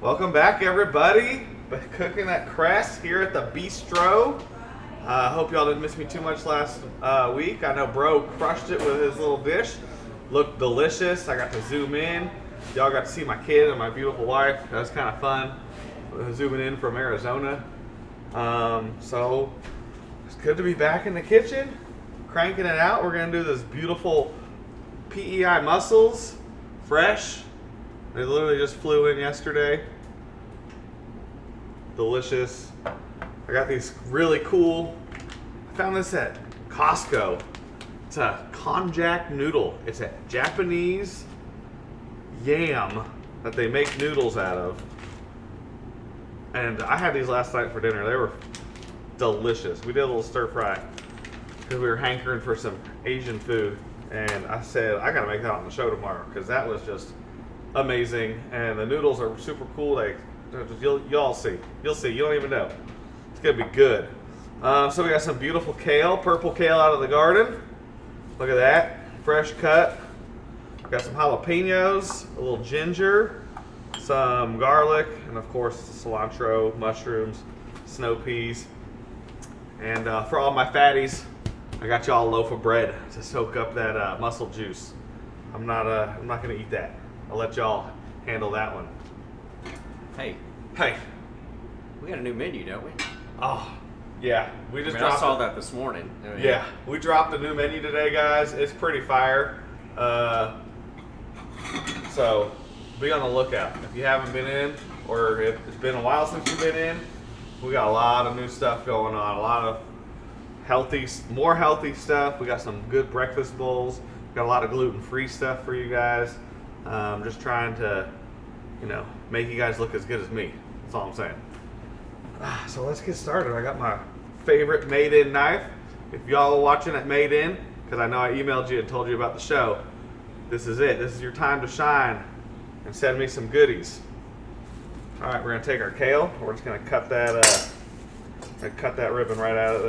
Welcome back, everybody. Been cooking at Crest here at the Bistro. Hope y'all didn't miss me too much last week. I know Bro crushed it with his little dish. Looked delicious. I got to zoom in. Y'all got to see my kid and my beautiful wife. That was kind of fun. Zooming in from Arizona. So it's good to be back in the kitchen, cranking it out. We're gonna do this beautiful PEI mussels, fresh. They literally just flew in yesterday. Delicious. I got these really cool. I found this at Costco. It's a konjac noodle. It's a Japanese yam that they make noodles out of. And I had these last night for dinner. They were delicious. We did a little stir fry because we were hankering for some Asian food. And I said, I gotta make that on the show tomorrow because that was just amazing. And the noodles are super cool. Y'all see. You'll see. You don't even know. It's gonna be good. So we got some beautiful kale, purple kale out of the garden. Look at that, fresh cut. Got some jalapenos, a little ginger, some garlic, and of course cilantro, mushrooms, snow peas. And for all my fatties, I got y'all a loaf of bread to soak up that mussel juice. I'm not gonna eat that. I'll let y'all handle that one. Hey, we got a new menu, don't we? Oh, yeah. We just I dropped. saw that this morning. Yeah, we dropped a new menu today, guys. It's pretty fire. So be on the lookout. If you haven't been in, or if it's been a while since you've been in, we got a lot of new stuff going on. A lot of more healthy stuff. We got some good breakfast bowls. Got a lot of gluten-free stuff for you guys. Just trying to, make you guys look as good as me. That's all I'm saying. So let's get started. I got my favorite made-in knife. If y'all are watching at Made In, because I know I emailed you and told you about the show, this is it. This is your time to shine and send me some goodies. All right, we're gonna take our kale. We're just gonna cut that ribbon right out of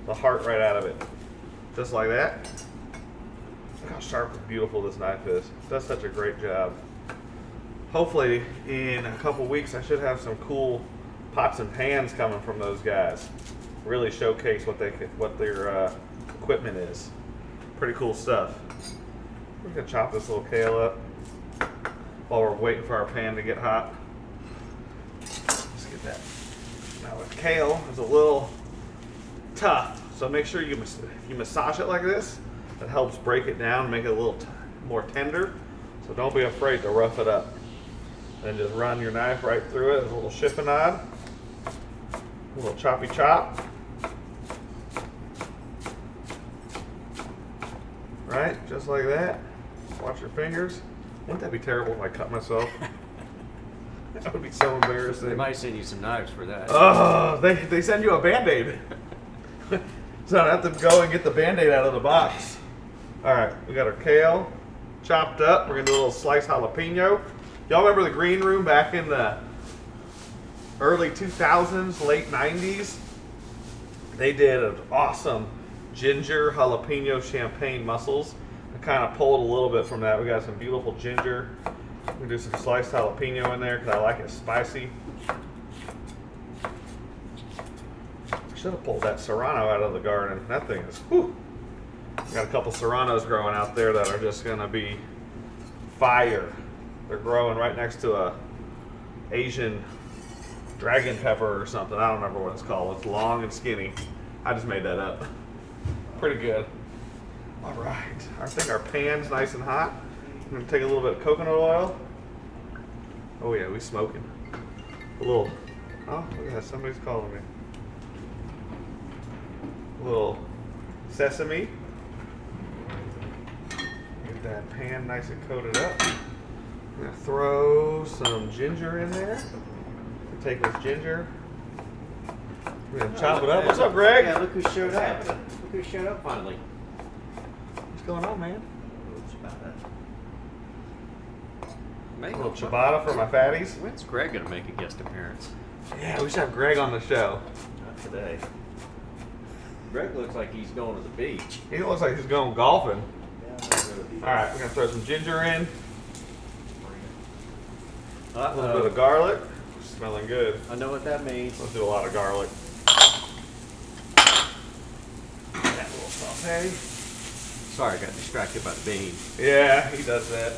the heart right out of it, just like that. Look how sharp and beautiful this knife is. It does such a great job. Hopefully, in a couple weeks, I should have some cool pots and pans coming from those guys. Really showcase what their equipment is. Pretty cool stuff. We're gonna chop this little kale up while we're waiting for our pan to get hot. Let's get that. Now the kale is a little tough, so make sure you massage it like this. That helps break it down and make it a little more tender. So don't be afraid to rough it up. Then just run your knife right through it as a little chiffonade. A little choppy chop. Right, just like that. Watch your fingers. Wouldn't that be terrible if I cut myself? That would be so embarrassing. They might send you some knives for that. Oh, they send you a Band-Aid. So I have to go and get the Band-Aid out of the box. All right, we got our kale chopped up. We're gonna do a little sliced jalapeno. Y'all remember the green room back in the early 2000s, late 90s? They did an awesome ginger jalapeno champagne mussels. I kind of pulled a little bit from that. We got some beautiful ginger. We're gonna do some sliced jalapeno in there because I like it spicy. I should have pulled that serrano out of the garden. That thing is, whew. Got a couple serranos growing out there that are just gonna be fire. They're growing right next to a Asian dragon pepper or something. I don't remember what it's called. It's long and skinny. I just made that up. Pretty good. All right. I think our pan's nice and hot. I'm gonna take a little bit of coconut oil. Oh yeah, we smoking. A little. Oh, look at that. Somebody's calling me. A little sesame. Get that pan nice and coated up. I'm gonna throw some ginger in there. Take this ginger. We're gonna chop it up. What's up, Greg? Yeah, look who showed up. Look who showed up finally. What's going on, man? A little Maybe. ciabatta for my fatties. When's Greg gonna make a guest appearance? Yeah, we should have Greg on the show. Not today. Greg looks like he's going to the beach. He looks like he's going golfing. Yeah, All right, we're gonna throw some ginger in. A little bit of garlic. Smelling good. I know what that means. Let's do a lot of garlic. That little saute. Sorry, I got distracted by the bean. Yeah, he does that.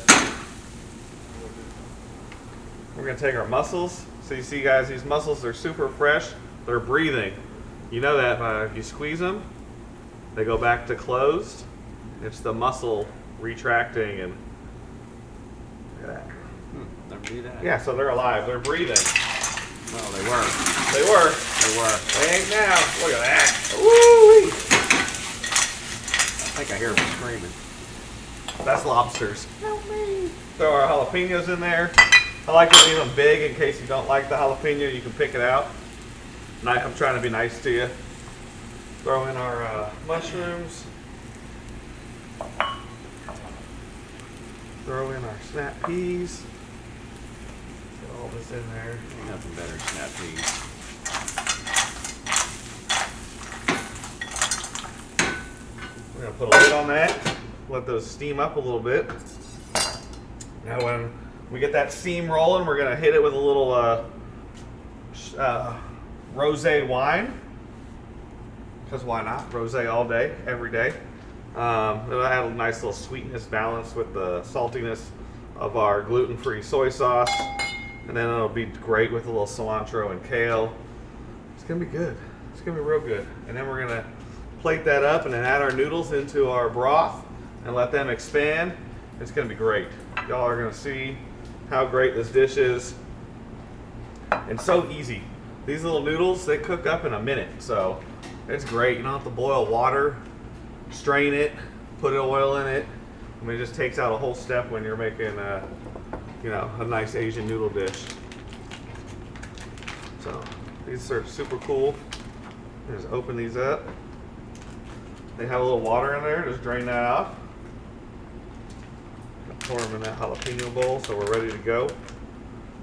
We're gonna take our mussels. So you see, guys, these mussels are super fresh. They're breathing. You know that if you squeeze them, they go back to closed. It's the muscle retracting and look at that. Never knew that. Yeah, so they're alive. They're breathing. Well, they were. They were. They were. They ain't now. Look at that. Woo! I think I hear them screaming. That's lobsters. Help me. Throw our jalapenos in there. I like to leave them big in case you don't like the jalapeno. You can pick it out. I'm trying to be nice to you. Throw in our mushrooms. Throw in our snap peas. Get all this in there. Ain't nothing better than snap peas. We're going to put a lid on that. Let those steam up a little bit. Now when we get that steam rolling, we're going to hit it with a little rosé wine. Because why not? Rosé all day, every day. It'll add a nice little sweetness balance with the saltiness of our gluten-free soy sauce. And then it'll be great with a little cilantro and kale. It's going to be good. It's going to be real good. And then we're going to plate that up and then add our noodles into our broth and let them expand. It's going to be great. Y'all are going to see how great this dish is. And so easy. These little noodles, they cook up in a minute. So it's great. You don't have to boil water, strain it, put oil in it. I mean, it just takes out a whole step when you're making a nice Asian noodle dish. So these are super cool. Just open these up. They have a little water in there. Just drain that off. Pour them in that jalapeno bowl, so we're ready to go.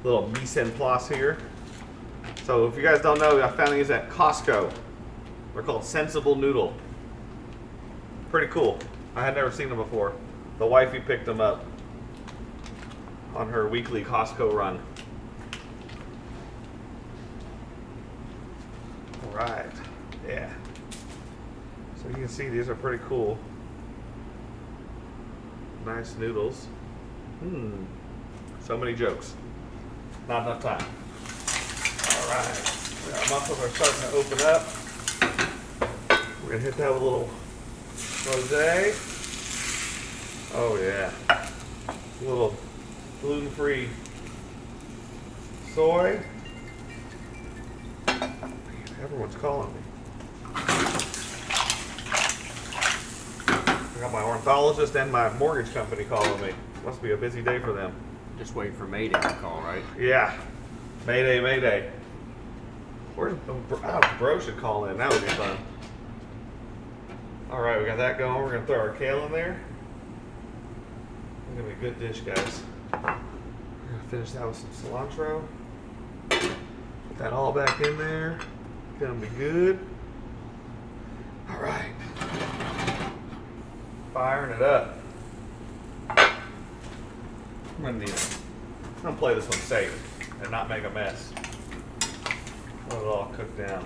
Little mise en place here. So if you guys don't know, I found these at Costco. They're called Sensible Noodle. Pretty cool. I had never seen them before. The wifey picked them up on her weekly Costco run. All right, yeah. So you can see these are pretty cool. Nice noodles. So many jokes. Not enough time. All right, our mussels are starting to open up. We're gonna hit that with a little rosé. Oh yeah. A little gluten-free soy. Everyone's calling me. I got my ornithologist and my mortgage company calling me. Must be a busy day for them. Just waiting for Mayday to call, right? Yeah. Mayday, mayday. Bro should call in. That would be fun. All right, we got that going. We're gonna throw our kale in there. It's gonna be a good dish, guys. We're gonna finish that with some cilantro. Put that all back in there. It's gonna be good. All right. Firing it up. I'm gonna play this one safe and not make a mess. Let it all cook down.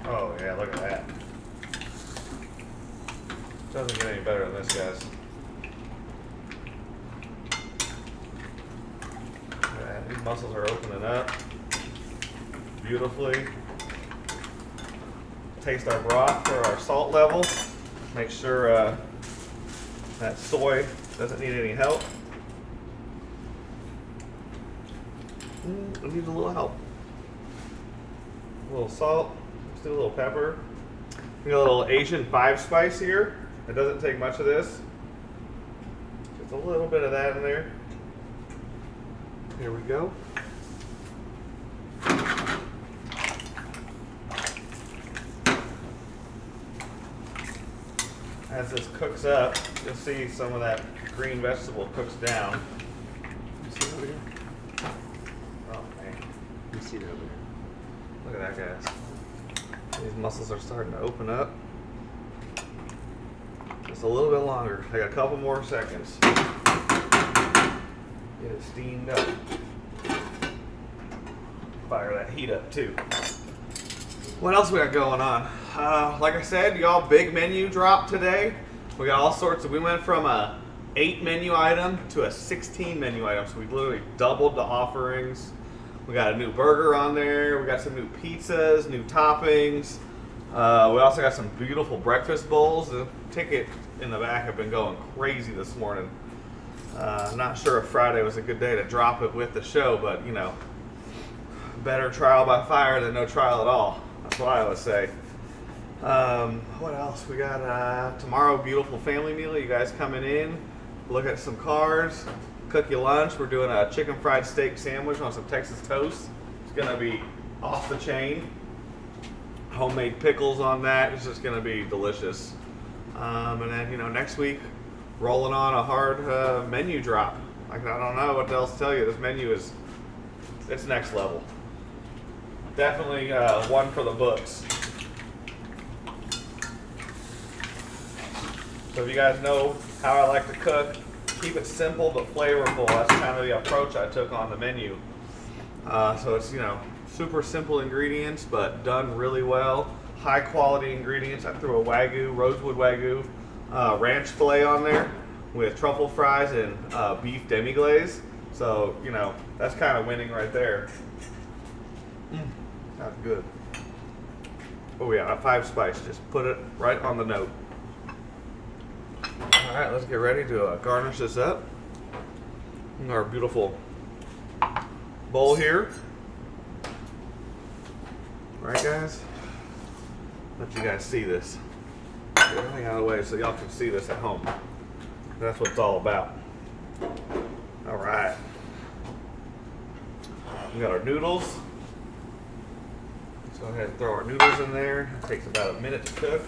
Oh yeah, look at that. Doesn't get any better than this, guys. Look at that. These mussels are opening up beautifully. Taste our broth for our salt level. Make sure that soy doesn't need any help. It needs a little help. A little salt. Let's do a little pepper. We got a little Asian 5 spice here. It doesn't take much of this. Just a little bit of that in there. Here we go. As this cooks up, you'll see some of that green vegetable cooks down. You see it over here? Oh man. You see it over there. Look at that, guys. These mussels are starting to open up. Just a little bit longer. I got a couple more seconds. Get it steamed up. Fire that heat up too. What else we got going on? Like I said, y'all, big menu drop today. We got all sorts of, we went from a 8 menu item to a 16 menu item. So we literally doubled the offerings. We got a new burger on there. We got some new pizzas, new toppings. We also got some beautiful breakfast bowls. The ticket in the back have been going crazy this morning. Not sure if Friday was a good day to drop it with the show, but you know, better trial by fire than no trial at all. That's what I always say. What else? We got tomorrow, beautiful family meal. You guys coming in, look at some cars, cook you lunch. We're doing a chicken fried steak sandwich on some Texas toast. It's gonna be off the chain. Homemade pickles on that. It's just gonna be delicious. And then, you know, next week, rolling on a hard menu drop. Like, I don't know what else to tell you. This menu is, it's next level. Definitely one for the books. So if you guys know how I like to cook, keep it simple but flavorful. That's kind of the approach I took on the menu. So it's, you know, super simple ingredients but done really well. High quality ingredients. I threw a Wagyu, rosewood Wagyu ranch filet on there with truffle fries and beef demi-glaze. So, you know, that's kind of winning right there. That's good. Oh yeah, a 5 spice. Just put it right on the note. All right, let's get ready to garnish this up. Our beautiful bowl here. All right, guys. Let you guys see this. Get everything out of the way so y'all can see this at home. That's what it's all about. All right. We got our noodles. Let's go ahead and throw our noodles in there. It takes about a minute to cook.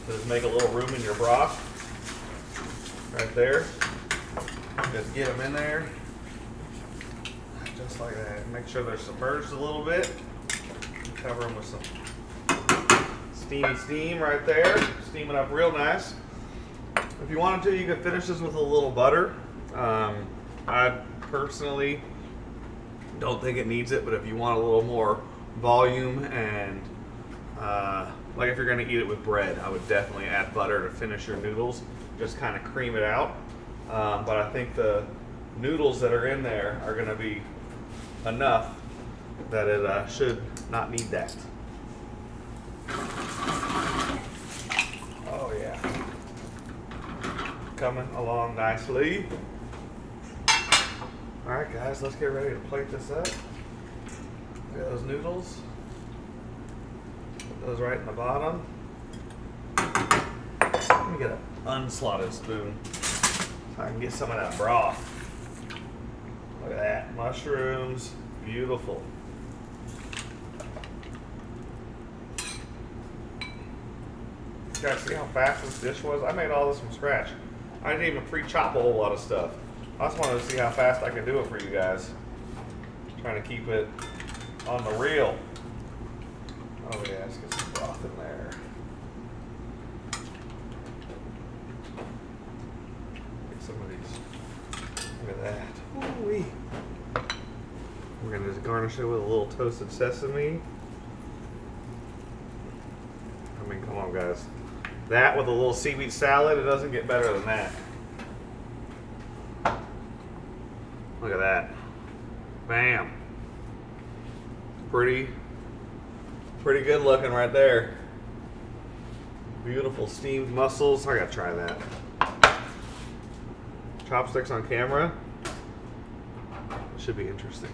Just make a little room in your broth. Right there. Just get them in there. Just like that. Make sure they're submerged a little bit. Cover them with some steamy steam right there. Steaming up real nice. If you wanted to, you could finish this with a little butter. I personally don't think it needs it, but if you want a little more volume and like if you're going to eat it with bread, I would definitely add butter to finish your noodles. Just kind of cream it out. But I think the noodles that are in there are going to be enough that it should not need that. Oh yeah. Coming along nicely. Alright guys, let's get ready to plate this up. Look at those noodles. Put those right in the bottom. Let me get an unslotted spoon so I can get some of that broth. Look at that. Mushrooms. Beautiful. You guys see how fast this dish was? I made all this from scratch. I didn't even pre-chop a whole lot of stuff. I just wanted to see how fast I could do it for you guys. Trying to keep it on the reel. Oh yeah, let's get some broth in there. Get some of these. Look at that. Ooh-wee. We're gonna just garnish it with a little toasted sesame. I mean, come on guys. That with a little seaweed salad, it doesn't get better than that. Look at that. Bam. Pretty good looking right there. Beautiful steamed mussels. I gotta try that. Chopsticks on camera. Should be interesting.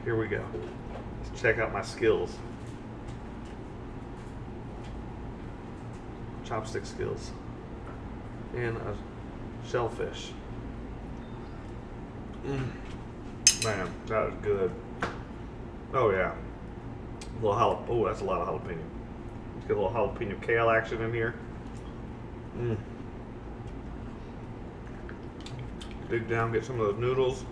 Here we go. Let's check out my skills. Chopstick skills. And a shellfish. Man, that is good. Oh yeah. A little jalapeno. Oh, that's a lot of jalapeno. Let's get a little jalapeno kale action in here. Dig down, get some of those noodles.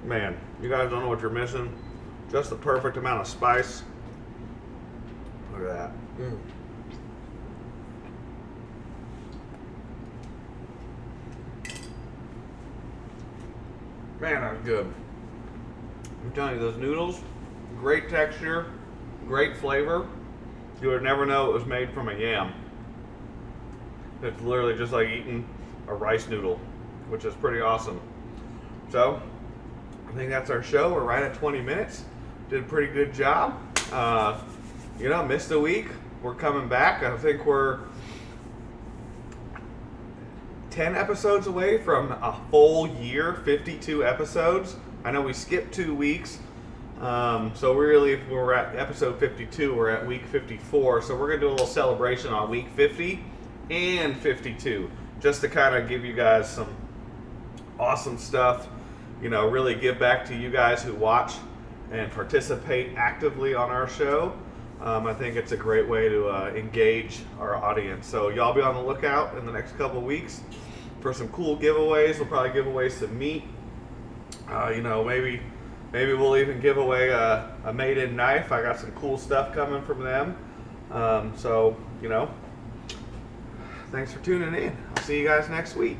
Man, you guys don't know what you're missing. Just the perfect amount of spice. Look at that. Mm. Man, that's good. I'm telling you, those noodles, great texture, great flavor. You would never know it was made from a yam. It's literally just like eating a rice noodle, which is pretty awesome. So, I think that's our show. We're right at 20 minutes. Did a pretty good job. Missed a week. We're coming back. I think we're 10 episodes away from a full year, 52 episodes. I know we skipped 2 weeks. So really, if we're at episode 52, we're at week 54. So we're going to do a little celebration on week 50 and 52, just to kind of give you guys some awesome stuff. Really give back to you guys who watch and participate actively on our show. I think it's a great way to engage our audience. So y'all be on the lookout in the next couple of weeks for some cool giveaways. We'll probably give away some meat. Maybe we'll even give away a made-in knife. I got some cool stuff coming from them. Thanks for tuning in. I'll see you guys next week.